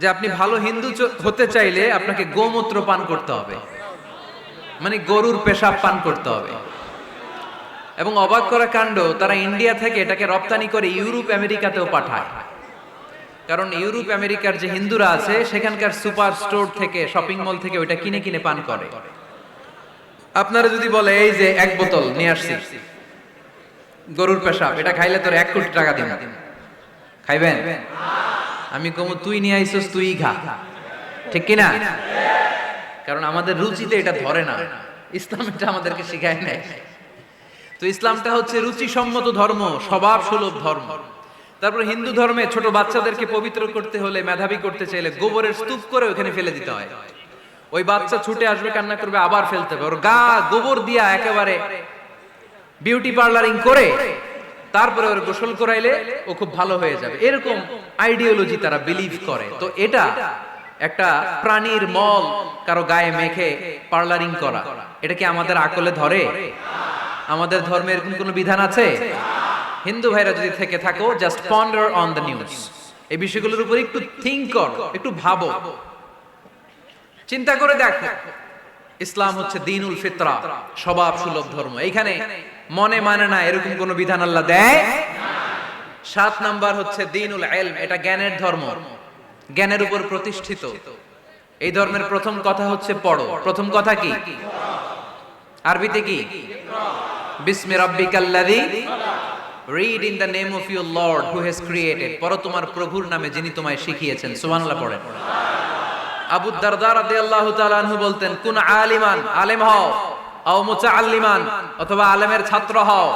যে আপনি ভালো হিন্দু হতে চাইলে আপনাকে গোমূত্র পান করতে হবে, মানে গরুর পেশাব পান করতে হবে। এবং অবাক করা কাণ্ড, তারা ইন্ডিয়া থেকে এটাকে রপ্তানি করে ইউরোপ আমেরিকাতেও পাঠায়। কারণ ইউরোপ আমেরিকার যে হিন্দুরা আছে সেখানকার সুপার স্টোর থেকে, শপিং মল থেকে ওইটা কিনে কিনে পান করে। আপনারা যদি বলে এই যে এক বোতল নিয়ে আসছি গরুর পেশাব, এটা খাইলে তোর 1 কোটি টাকা দিন, খাইবেন? আমি কমু তুই নিয়ে আইসস, তুই খা, ঠিক কিনা? কারণ আমাদের রুচিতে এটা ধরে না, ইসলাম এটা আমাদেরকে শিখায় নাই। তো ইসলামটা হচ্ছে রুচিসম্মত ধর্ম, স্বভাব সুলভ ধর্ম। তারপর হিন্দু ধর্মে ছোট বাচ্চাদেরকে পবিত্র করতে হলে, মেধাবী করতে চাইলে গোবরের স্তূপ করে ওখানে ফেলে দিতে হয়। ওই বাচ্চা ছুটে আসবে, কান্না করবে, আবার ফেলতে হবে। ওর গা গোবর দিয়া একেবারে বিউটি পার্লারিং করে তারপরে ওর গোসল করাইলে ও খুব ভালো হয়ে যাবে, এরকম আইডিওলজি তারা বিলিভ করে। তো এটা একটা প্রাণীর মল কারো গায়ে মেখে পার্লারিং করা, এটা কি আমাদের আকলে ধরে? আমাদের ধর্মে এরকম কোনো বিধান আছে? হিন্দু ভাইরা যদি থেকে থাকো, just ponder on the news, এই বিষয়গুলোর উপর একটু থিঙ্ক কর, একটু ভাবো, চিন্তা করে দেখো। ইসলাম হচ্ছে দ্বীনুল ফিতরা, স্বভাব সুলভ ধর্ম। এইখানে মনে মানে না এরকম কোন বিধান আল্লাহ দেয় না। 7 নাম্বার হচ্ছে দ্বীনুল ইলম, এটা জ্ঞানের ধর্ম, জ্ঞানের উপর প্রতিষ্ঠিত। এই ধর্মের প্রথম কথা হচ্ছে পড়ো। প্রথম কথা কি? আরবিতে কি? বিসমি রাব্বিকাল্লাযী, read in the name of your lord who has created. পড়ো তোমার প্রভুর নামে যিনি তোমায় শিখিয়েছেন। সুবহানাল্লাহ পড়েন। আবু দারদা রাদিয়াল্লাহু তাআলা আনহু বলতেন, কুন আলিমান, আলেম হও, আও মুতাআল্লিমান, অথবা আলেমের ছাত্র হও,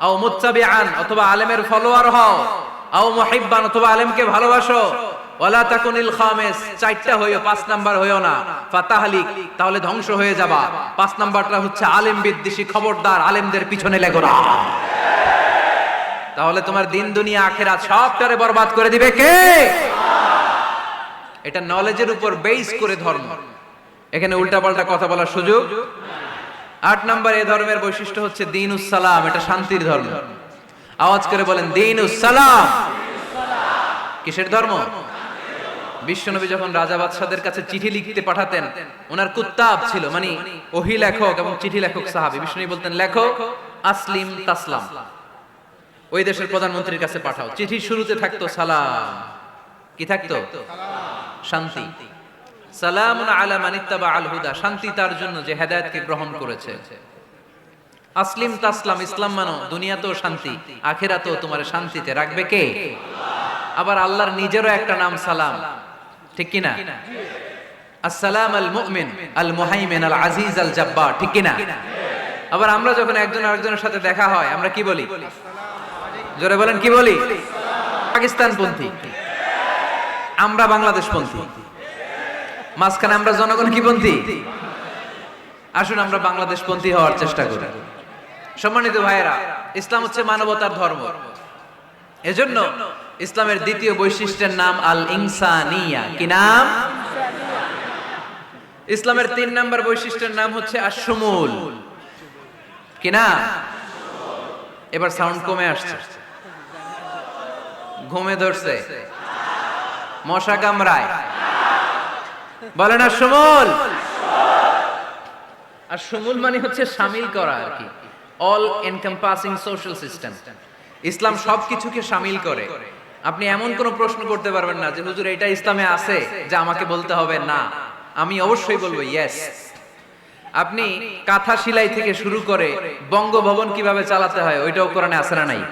আও মুত্তাবিআন, অথবা আলেমের ফলোয়ার হও, আও মুহিব্বান, অথবা আলেমকে ভালোবাসো, ওয়ালা তাকুনিল খামিস, 4টা হইও, 5 নাম্বার হইও না, ফাতাহলিক, তাহলে ধ্বংস হয়ে যাবা। 5 নাম্বারটা হচ্ছে আলেম বিদ্বেষী, খবরদার আলেমদের পিছনে লেগো না, তাহলে তোমার দিন দুনিয়া আখিরাত সবটারে বরবাদ করে দিবে কে? এটা নলেজের উপর বেস করে ধর্ম, এখানে উল্টাপাল্টা কথা বলার সুযোগ। 8 নাম্বার এই ধর্মের বৈশিষ্ট্য হচ্ছে দ্বীনুস সালাম, এটা শান্তির ধর্ম। আওয়াজ করে বলেন দ্বীনুস সালাম। কিসের ধর্ম? বিশ্বনবী যখন রাজা বাদশাদের কাছে চিঠি লিখতে পাঠাতেন, ওনার কুত্তাব ছিল, মানে ওহী লেখক এবং চিঠি লেখক সাহাবী। বিশ্বনবী বলতেন, লেখো আসলিম তাসলাম, ওই দেশের প্রধানমন্ত্রীর কাছে পাঠাও। চিঠির শুরুতে থাকতো সালাম, কি থাকতো? শান্তি। সালামুন আলা মান ইত্তাবা আল হুদা, শান্তি তার জন্য যে হেদায়েতকে গ্রহণ করেছে। আসলিম তাসলাম, ইসলাম মানো, দুনিয়াতেও শান্তি, আখিরাতেও তোমার শান্তিতে রাখবে কে? আবার আল্লাহর নিজেরও একটা নাম সালাম, ঠিক কি না? আসসালাম আল মুমিন আল মুহাইমিন আল আজিজ আল জাব্বার, ঠিক কি না? আবার আমরা যখন একজন আরেকজনের সাথে দেখা হয় আমরা কি বলি? জোরে বলেন, কি বলি? পাকিস্তানপন্থী, আমরা বাংলাদেশপন্থী, মাঝখানে আমরা জনগণ কি পন্থী? আসুন আমরা বাংলাদেশপন্থী হওয়ার চেষ্টা করি। সম্মানিত ভাইয়েরা, ইসলাম হচ্ছে মানবতার ধর্ম। এজন্য ইসলামের দ্বিতীয় বৈশিষ্ট্যের নাম আল ইনসানিয়া। কি নাম? ইসলামের 3 নাম্বার বৈশিষ্ট্যের নাম হচ্ছে আশ-শুমুল। কি নাম? এবার সাউন্ড কমে আসছে, ঘুমে ধরছে, মশা কামড়ায়, বলেন আশ-শুমুল। আশ-শুমুল মানে হচ্ছে শামিল করা আর কি, অল এনকম্পাসিং সোশ্যাল সিস্টেম। ইসলাম সবকিছুকে শামিল করে। আপনি এমন কোন প্রশ্ন করতে পারবেন না যে হুজুর এটা ইসলামে আছে যে আমাকে বলতে হবে না, আমি অবশ্যই বলবো ইয়েস। আপনি কাঁথা সেলাই থেকে শুরু করে বঙ্গভবন কিভাবে চালাতে হয় ওইটাও কোরআনে আছে না নাই?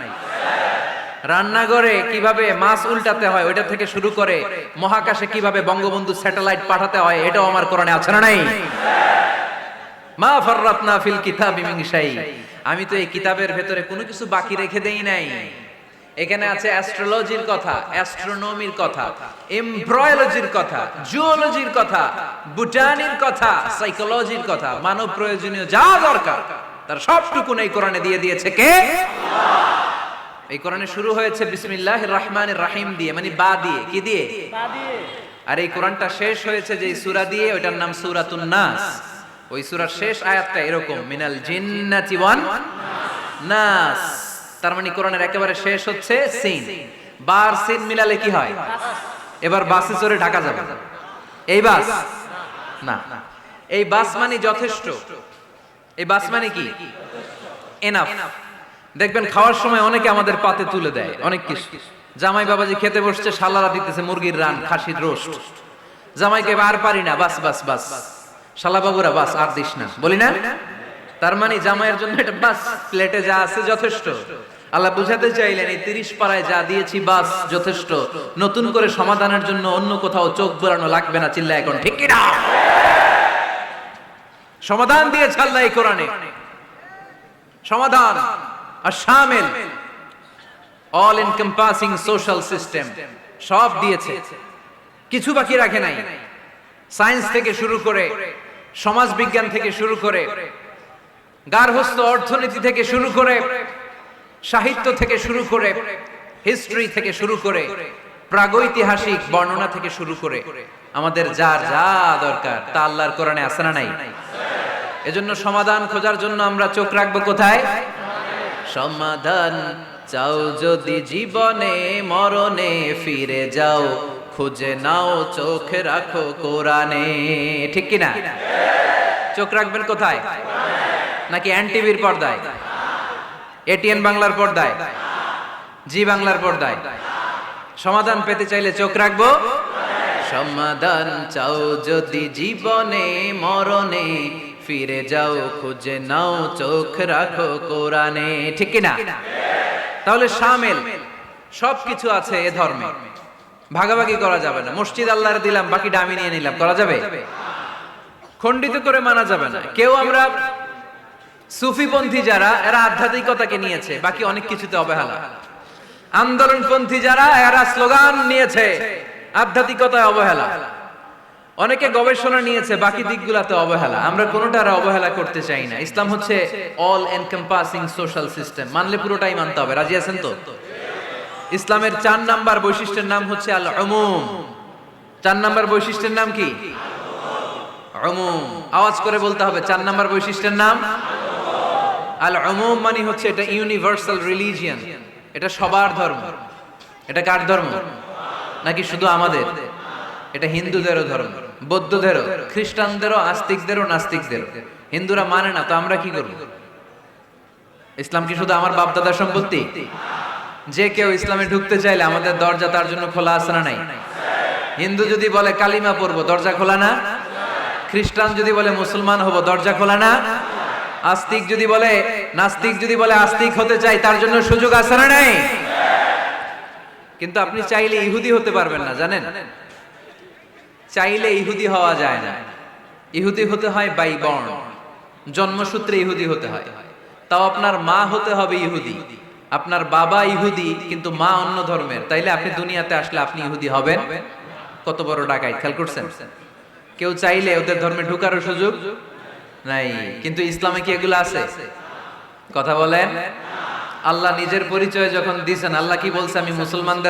রান্নাঘরে কিভাবে মাছ উল্টাতে হয় ওইটা থেকে শুরু করে মহাকাশে কিভাবে বঙ্গবন্ধু স্যাটেলাইট পাঠাতে হয় এটাও আমার কোরআনে আছে না নাই? মা ফাররাতনা ফিল কিতাবি মিন শাই, আমি তো এই কিতাবের ভেতরে কোনো কিছু বাকি রেখে দেই নাই। এখানে আছে অ্যাস্ট্রোলজির কথা, অ্যাস্ট্রোনমির কথা, এমব্রয়োলজির কথা, জুওলজির কথা, বুটানির কথা, সাইকোলজির কথা, মানব প্রয়োজনীয় যা দরকার তার সবটুকু এই কোরআনে দিয়ে দিয়েছে কে? আল্লাহ। এই কোরআনে শুরু হয়েছে বিসমিল্লাহির রহমানির রহিম দিয়ে, মানে বা দিয়ে। কি দিয়ে? বা দিয়ে। আর এই কোরআনটা শেষ হয়েছে যে সূরা দিয়ে, ওটার নাম সূরাতুন নাস। ওই সূরার শেষ আয়াতটা এরকম, মিনাল জিন্নাতি ওয়ান নাস। তার মানে কোরআনের একেবারে শেষ হচ্ছে সিন। বার সিন মিলালে কি হয়? এবার বাসে চড়ে ঢাকা যাবে, এই বাস না, এই বাস মানে যথেষ্ট, এই বাস মানে কি এনাফ। দেখবেন খাওয়ার সময় অনেকে আমাদের পাতে তুলে দেয় অনেক কিছু। জামাই বাবাজি খেতে বসছে, শালারা দিতেছে মুরগির রান, খাসির রোস্ট। জামাইকে আর পারি না, বাস বাস বাস, শালা বাবুরা বাস আর দিস না, বলি না? তার মানে জামাইয়ের জন্য এটা বাস, প্লেটে যা আছে যথেষ্ট। আল্লাহ বুঝাতে চাইলেন এই 30 পাড়ায় যা দিয়েছি বাস যথেষ্ট, নতুন করে সমাধানের জন্য অন্য কোথাও চোখ বোলানো লাগবে না। চিল্লা এখন ঠিক কিনা? সমাধান দিয়েছে আল্লাহ এই কোরআনে, সমাধান আর শামিল, অল এনকম্পাসিং সোশ্যাল সিস্টেম সব দিয়েছে, কিছু বাকি রাখে নাই। সায়েন্স থেকে শুরু করে, সমাজ বিজ্ঞান থেকে শুরু করে, গার্হস্থ্য অর্থনীতি থেকে শুরু করে, সাহিত্য থেকে শুরু করে, হিস্ট্রি থেকে শুরু করে, প্রাগৈতিহাসিক বর্ণনা থেকে শুরু করে, আমাদের যার যা দরকার তা আল্লাহর কোরআনে আছে না নাই? এজন্য সমাধান খোঁজার জন্য আমরা চোখ রাখবো কোথায়? সমাধান চাও যদি জীবনে, মরণে ফিরে যাও, খুঁজে নাও চোখ রাখো কোরআনে। ঠিক কিনা? চোখ রাখবেন কোথায়? নাকি এনটিভির পর্দায়, এটিএন বাংলার পর্দায়, জি বাংলার পর্দায়? সমাধান পেতে চাইলে চোখ রাখবো। সমাধান চাও যদি জীবনে, মরণে ফিরে যাও, খুঁজে নাও চোখ রাখো কোরআনে। ঠিক কিনা? তাহলে শামিল সবকিছু আছে এ ধর্মে, ভাগাভাগি করা যাবে না। মসজিদ আল্লাহর দিলাম, বাকিটা আমি নিয়ে নিলাম, করা যাবে? খণ্ডিত করে মানা যাবে না। কেউ আমরা সুফিপন্থী যারা, এরা আধ্যাত্মিকতাকে নিয়েছে, বাকি অনেক কিছুতে অবহেলা। আন্দোলনপন্থী যারা, এরা স্লোগান নিয়েছে, আধ্যাত্মিকতায় অবহেলা। অনেকে গবেষণা নিয়েছে, বাকি দিকগুলোতে অবহেলা। আমরা কোনোটার অবহেলা করতে চাই না। ইসলাম হচ্ছে অল এনকম্পাসিং সোশ্যাল সিস্টেম, মানলে পুরোটাই মানতে হবে। রাজি আছেন তো? ইসলামের 4 নাম্বার বৈশিষ্ট্যের নাম হচ্ছে আল উমুম। 4 নাম্বার বৈশিষ্ট্যের নাম কি? উমুম। আওয়াজ করে বলতে হবে, 4 নাম্বার বৈশিষ্ট্যের নাম আল উমুম। মানে হচ্ছে এটা ইউনিভার্সাল রিলিজিয়ন, এটা সবার ধর্ম। এটা কার ধর্ম? নাকি শুধু আমাদের? এটা হিন্দুদেরও ধর্ম, বৌদ্ধদেরও, খ্রিস্টানদেরও, আস্তিকদেরও, নাস্তিকদেরও। হিন্দুরা মানে না তো আমরা কি করব? ইসলাম কি শুধু আমার বাপ দাদার সম্পত্তি? যে কেউ ইসলামে ঢুকতে চাইলে আমাদের দরজা তার জন্য খোলা আছে না নাই? হিন্দু যদি বলে কালিমা পড়বো, দরজা খোলা না? খ্রিস্টান যদি বলে মুসলমান হব, দরজা খোলা না? আস্তিক যদি বলে, নাস্তিক যদি বলে আস্তিক হতে চাই, তার জন্য সুযোগ আছে না নাই? কিন্তু আপনি চাইলে ইহুদি হতে পারবেন না, জানেন? চাইলে ইহুদি হওয়া যায় না। ইহুদি হতে হয় বাই বর্ন, জন্মসূত্রে ইহুদি হতে হয়। তাও আপনার মা হতে হবে ইহুদি, আপনার বাবা ইহুদি কিন্তু মা অন্য ধর্মের, তাইলে আপনি দুনিয়াতে আসলে আপনি ইহুদি হবেন? কত বড় ডাকাইত! খেয়াল করছেন? কেউ চাইলে ওদের ধর্মে ঢুকারও সুযোগ নাই। কিন্তু ইসলামে কি এগুলো আছে? কথা বলেন। আল্লাহ নিজের পরিচয় যখন দিয়েছেন, আল্লাহ কি বলছে? আমি মুসলমানদের